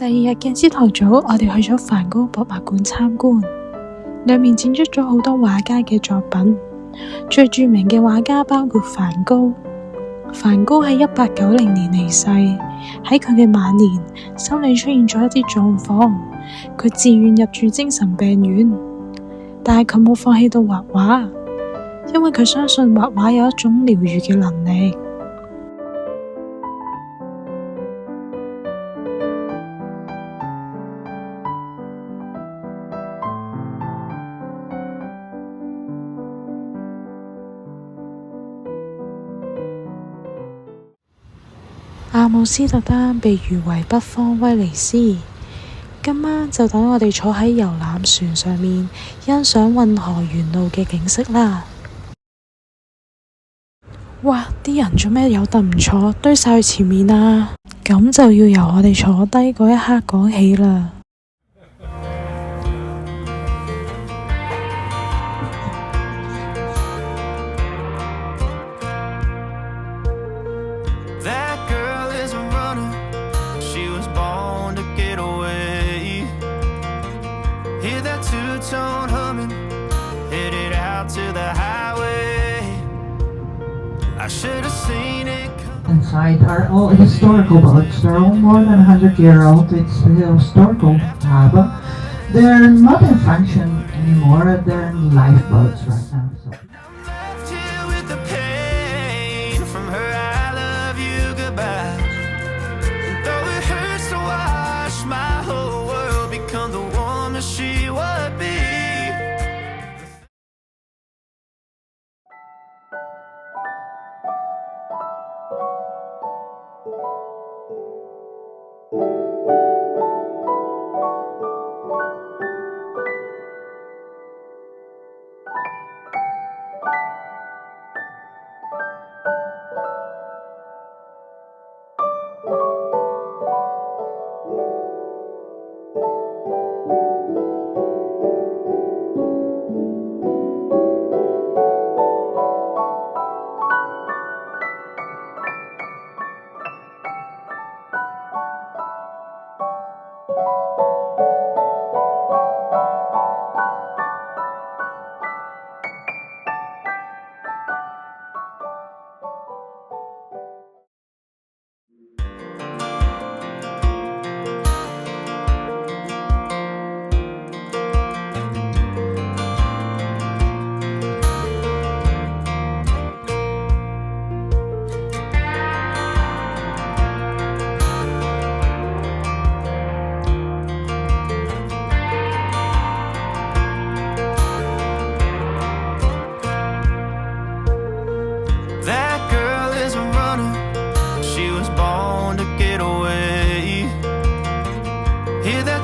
第二日嘅朝頭早，我哋去咗梵高博物館參觀，裏面展出咗好多畫家嘅作品。最著名嘅畫家包括梵高。梵高喺1890年離世，喺佢嘅晚年，心理出現咗一啲狀況，佢自願入住精神病院，但係佢冇放棄到畫畫，因為佢相信畫畫有一種療癒嘅能力。阿姆斯特丹被譽為北方威尼斯，今晚就等我哋坐喺遊覽船上面欣賞運河沿路嘅景色啦。哇！啲人做咩有凳唔坐，堆晒去前面啊？咁就要由我哋坐低嗰一刻講起啦。Inside are all historical boats. They're all more than 100 years old. It's a historical harbour. They're not in function anymore. They're in lifeboats right now.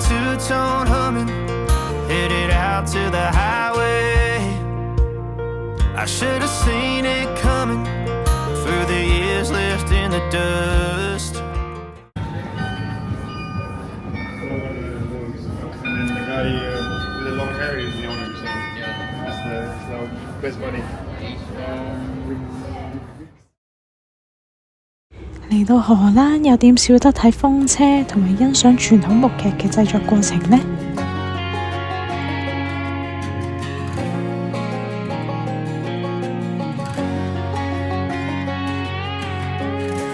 two-tone humming, headed out to the highway. I should have seen it coming through the years left in the dust. And then the guy with the long hair is the owner, so yeah, that's the best buddy. 嚟到荷蘭又點少得睇風車同埋欣賞傳統木屐嘅製作過程呢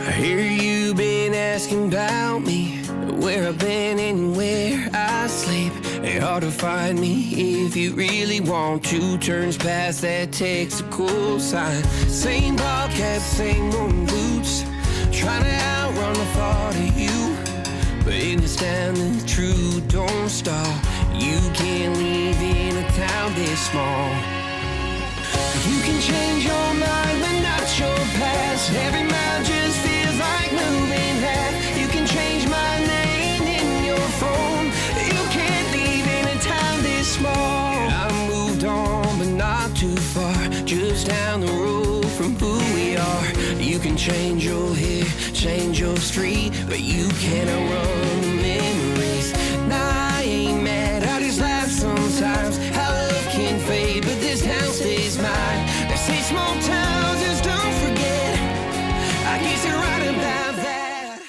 ？I hear you been asking about me, where I've been and where I sleep. It's hard to find me if you really want to. Turns past that Texaco sign. Same bobcat, same moon boots. Trying to outrun the thought of you, but in this town the truth don't stop. You can't live in a town this small. You can change your mind but not your past. Every mile just feels like moving half. You can change my name in your phone. You can't live in a town this small. I moved on but not too far, just down the road from who we are. You can change your hair, change your street, but you can't outrun the memories. Nah, I ain't mad, I just laugh sometimes. How love can fade, but this town stays mine. They say small towns just don't forget. I guess you're right about that.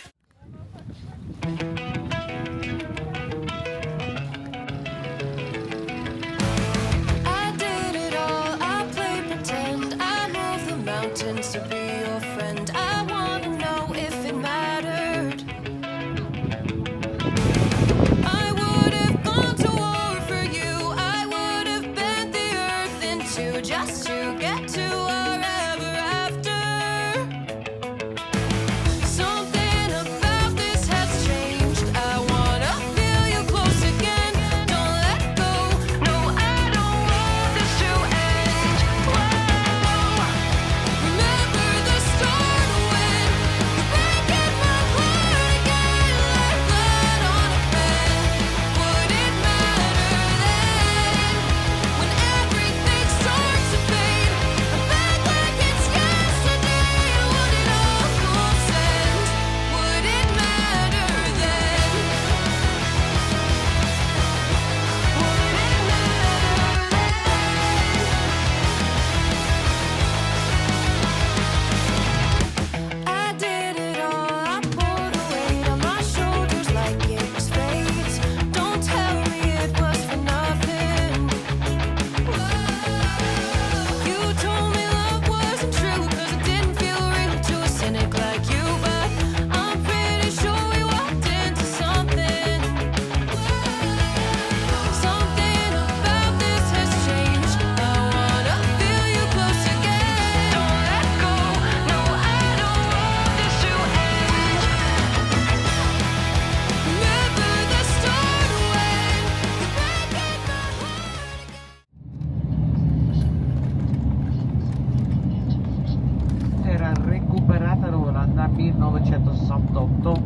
1968.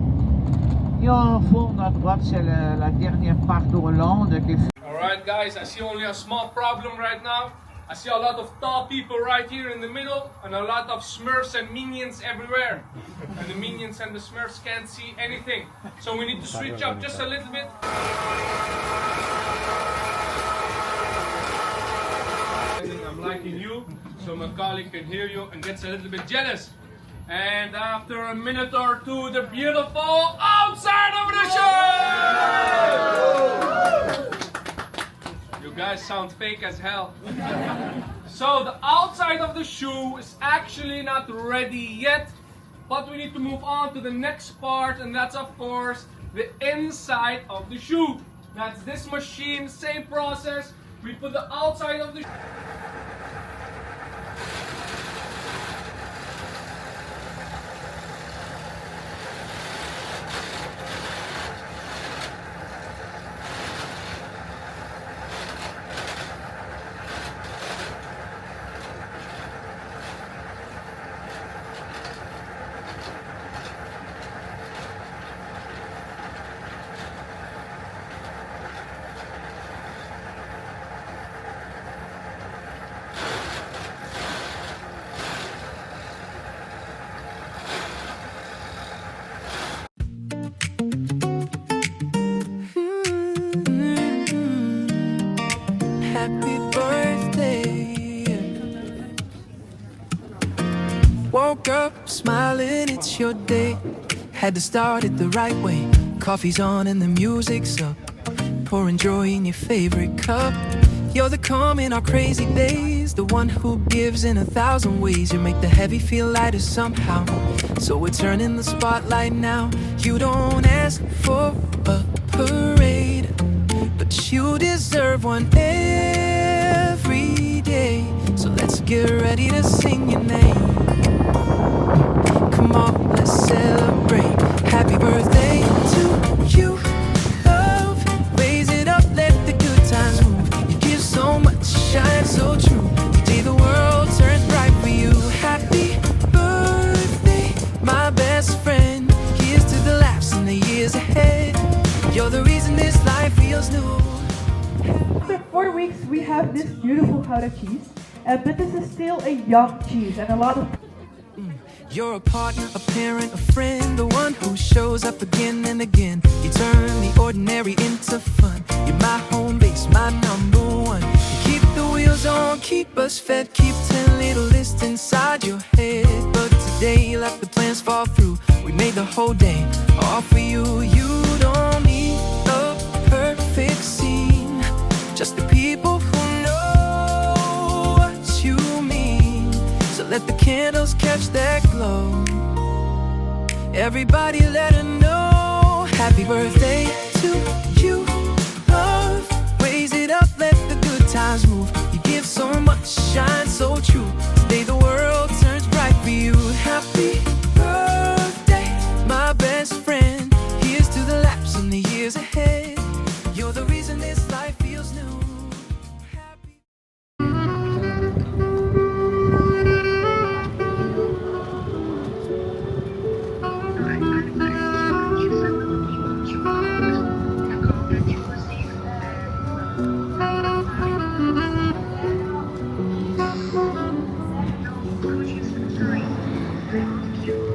Et en fond, à droite, c'est la dernière part de Hollande qui fait. Alright guys, I see only a small problem right now. I see a lot of tall people right here in the middle and a lot of Smurfs and minions everywhere. And the minions and the Smurfs can't see anything. So we need to switch up just a little bit. I'm liking you, so my colleague can hear you and gets a little bit jealous. And after a minute or two, the beautiful outside of the show! You guys sound fake as hell. So the outside of the shoe is actually not ready yet, but we need to move on to the next part, and that's of course the inside of the shoe. That's this machine, same process. We put the outside of the shoe. Happy birthday. Woke up smiling, it's your day. Had to start it the right way. Coffee's on and the music's up. Pouring joy in your favorite cup. You're the calm in our crazy days. The one who gives in 1,000 ways. You make the heavy feel lighter somehow. So we're turning the spotlight now. You don't ask for a parade, but you deserve one every day. So let's get ready to sing your name. Come on, let's celebrate. Happy birthday to you. Love, raise it up, let the good times move. You give so much, shine so true. Today the world turns bright for you. Happy birthday, my best friend. Here's to the laughs and the years ahead. You're the reason this life feels new. After 4 weeks, we have this beautiful Gouda cheese, but this is still a young cheese, and a lot of. You're a partner, a parent, a friend, the one who shows up again and again. You turn the ordinary into fun. You're my home base, my number one. You keep the wheels on, keep us fed, keep 10 little lists inside your head. But today you let the plans fall through. We made the whole day all for you. You don't need a perfect scene, just the people who know what you mean. So let the candles catch that glow. Everybody let her know. Happy birthday to you. Love, raise it up, let the good times move. You give so much, shine so true. Today the world turns bright for you. Happy birthday, my best friend. Here's to the laps and the years ahead. You're the reason this life feels new. Happy Thank you.